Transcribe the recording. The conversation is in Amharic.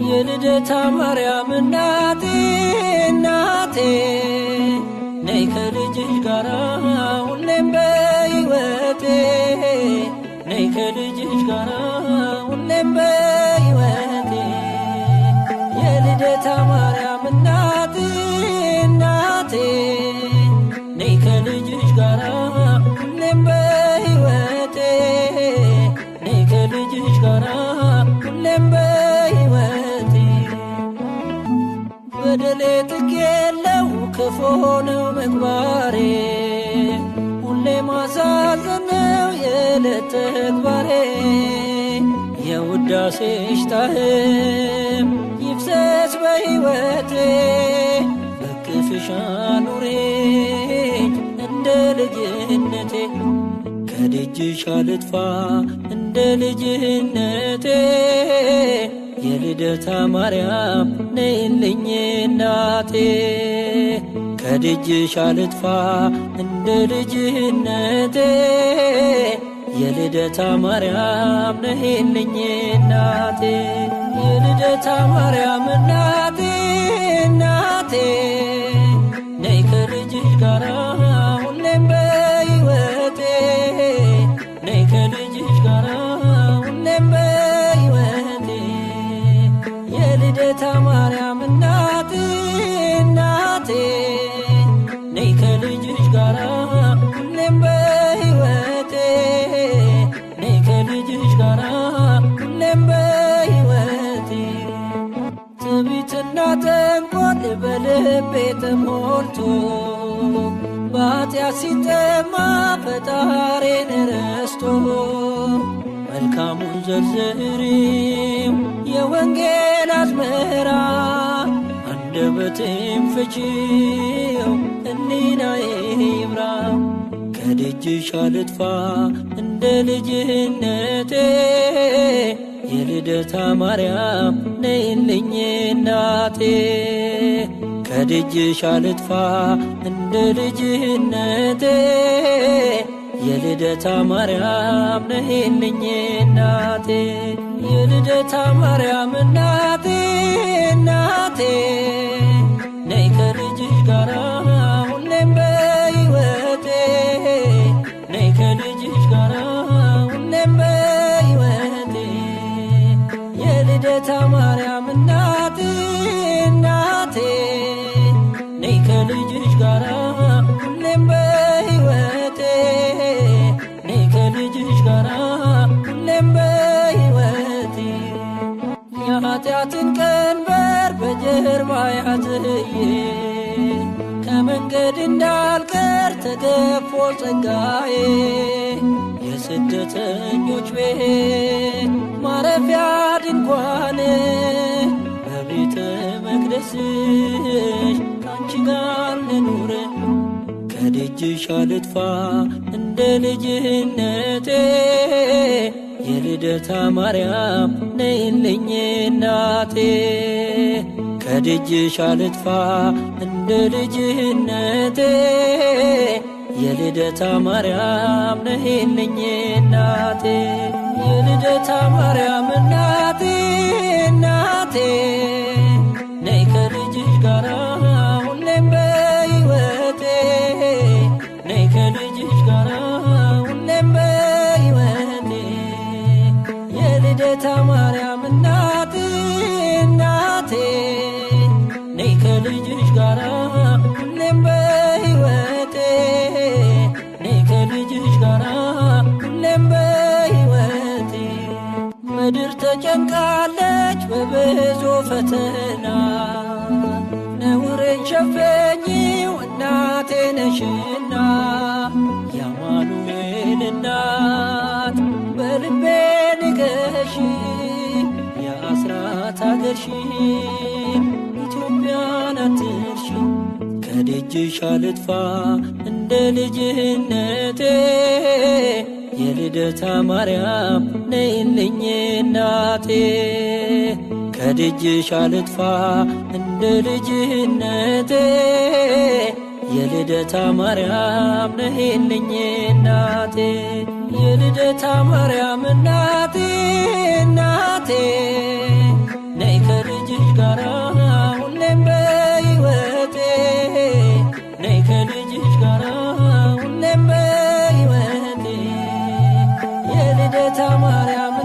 የልደታ ማርያም እናቴ እናቴ ነይ ከልጅሽ ጋራ ሁሌም በሕይወቴ ነይ ከልጅሽ ጋራ ሁሌም በሕይወቴ የልደታ ማርያም እናቴ እናቴ ነይ ከልጅሽ ጋራ ሁሌም በሕይወቴ ነይ ከልጅሽ ጋራ ሁሌም በሕይወቴ በደሌ ጥግ የለው ክፉ ነው ምግባሬ ሁሌ ማሳዘን ነው የዕለት ተግባሬ የውዳሴሽ ጣዕም ይፍሰስ በሕይወቴ በክፍሽ አኑሪኝ እንደ ልጅነቴ ከደጅሽ አልጥፋ እንደ ልጅነቴ የልደታ ማርያም ነይልኝ እናቴ ከደጅሽ አልጥፋ እንደ ልጅነቴ የልደታ ማርያም ነይልኝ እናቴ የልደታ ማርያም እናቴ እናቴ ነይ ከልጅሽ ጋራ ሁሌም በሕይወቴ ነይ ከልጅሽ ጋራ ሁሌም በሕይወቴ የልደታ ማርያም እናቴ እናቴ ነይ ከልጅሽ ጋራ ሁሌም በሕይወቴ ነይ ከልጅሽ ጋራ ሁሌም በሕይወቴ ትዕቢትና ተንኰል በልቤ ተሞልቶ በኃጢአት ሲጠማ ፈጣሪን ረስቶ መልካሙን ዘርዝሪው የወንጌል አዝመራ አንደበቴም ፍቺው ሕሊናዬ ይብራ ከደጅሽ አልጥፋ እንደ ልጅነቴ የልደታ ማርያም ነይልኝ እናቴ ከደጅሽ አልጥፋ እንደ ልጅነቴ የልደታ ማርያም ነይልኝ እናቴ የልደታ ማርያም እናቴ እናቴ ነይ ከልጅሽ ጋራ ሁሌም በሕይወቴ ነይ ከልጅሽ ጋራ ሁሌም በሕይወቴ የልደታ ማርያም እናቴ እናቴ ነይ ከልጅሽ ጋራ ሁሌም በሕይወቴ ነይ ከልጅሽ ጋራ ሁሌም በሕይወቴ የኃጢአትን ቀንበር በጀርባ ያዝዬ ከመንገድ እንዳልቀር ተገፎ ጸጋዬ የስደተኞች ቤት ማረፊያ ድንኳን በቤተ መቅደስሽ ካንቺ ጋር ልኑር ከደጅሽ አልጥፋ እንደ ልጅነቴ የልደታ ማርያም ነይልኝ እናቴ ከደጅሽ አልጥፋ እንደ ልጅነቴ የልደታ ማርያም ነይልኝ እናቴ የልደታ ማርያም እናቴ እናቴ ነይ ከልጅሽ ጋራ ሁሌም በሕይወቴ ነይ ከልጅሽ ጋራ ሁሌም በሕይወቴ የልደታ ማርያም እናቴ እናቴ ነይ ከልጅሽ ጋራ ሁሌም በሕይወቴ ነይ ከልጅሽ ጋራ ሁሌም በሕይወቴ ምድር ተጨንቃለች በብዙ ፈተና ነውሬን ሸፈኚው እናቴ ነሽና የአማኑኤል እናት በልቤ ንገሺ የአስራት አገርሽን ኢትዮጵያን አትርሺ ከደጅሽ አልጥፋ እንደ ልጅነቴ የልደታ ማርያም ነይልኝ እናቴ ከደጅሽ አልጥፋ እንደ ልጅነቴ የልደታ ማርያም ነይልኝ እናቴ የልደታ ማርያም እናቴ እናቴ ነይ ከልጅሽ ጋራ ሁሌም በሕይወቴ ነይ ከልጅሽ ጋራ ሁሌም በሕይወቴ የልደታ ማርያም